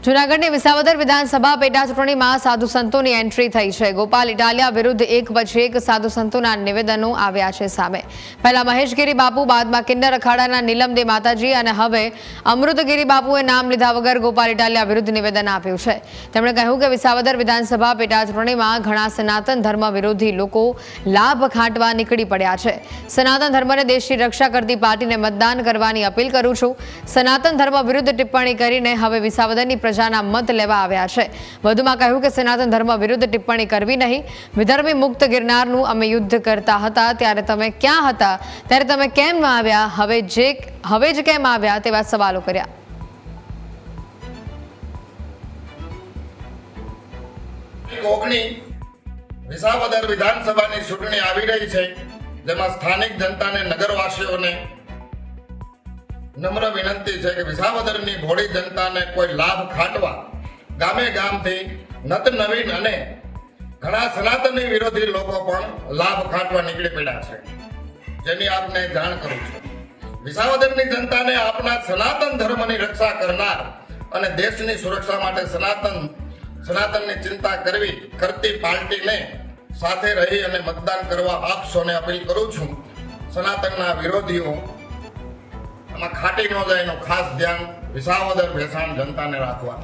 જૂનાગઢની વિસાવદર વિધાનસભા પેટા ચૂંટણીમાં સાધુ સંતોની એન્ટ્રી થઈ છે। ગોપાલ ઇટાલિયા વિરુદ્ધ એક પછી એક સાધુ સંતોના નિવેદનો આવ્યા છે સામે। પહેલા મહેશગીરી બાપુ, બાદમાં કિન્નર અખાડાના નીલમદે માતાજી અને હવે અમૃતગીરી બાપુએ નામ લીધા વગર ગોપાલ ઇટાલિયા વિરુદ્ધ નિવેદન આપ્યું છે। તેમણે કહ્યું કે વિસાવદર વિધાનસભા પેટા ચૂંટણીમાં ઘણા સનાતન ધર્મ વિરોધી લોકો લાભ ખાંટવા નીકળી પડ્યા છે। સનાતન ધર્મને દેશની રક્ષા કરતી પાર્ટીને મતદાન કરવાની અપીલ કરું છું। સનાતન ધર્મ વિરુદ્ધ ટિપ્પણી કરીને હવે વિસાવદરની પ્રજાના મત લેવા આવ્યા છે। વધુમાં કહ્યું કે સનાતન ધર્મ વિરુદ્ધ ટિપ્પણી કરવી નહીં। વિધર્મી મુક્ત ગિરનારનું અમે યુદ્ધ કરતા હતા ત્યારે તમે ક્યાં હતા? ત્યારે તમે કેમ આવ્યા? હવે જ કેમ આવ્યા? તેવા સવાલો કર્યા। વિસાવદર વિધાનસભાની ચૂંટણી આવી રહી છે, જેમાં સ્થાનિક જનતાને, નગરવાસીઓને નમ્ર વિનંતી છે કે વિસાવદરની ભોળી જનતાને કોઈ લાભ ખાટવા ગામે ગામથી નત નવીન અને ઘણા સનાતની વિરોધી લોકો પણ લાભ ખાટવા નીકળી પડ્યા છે, જેની આપને જાણ કરું છું। વિસાવદરની જનતાને આપના સનાતન ધર્મની રક્ષા કરનાર અને દેશની સુરક્ષા માટે સનાતનની ચિંતા કરતી પાર્ટીને સાથે રહી અને મતદાન કરવા આપ સૌને અપીલ કરું છું। સનાતનના વિરોધીઓ ખાટી ન જાય એનું ખાસ ધ્યાન વિસાવદર ભેસાણ જનતાને રાખવા।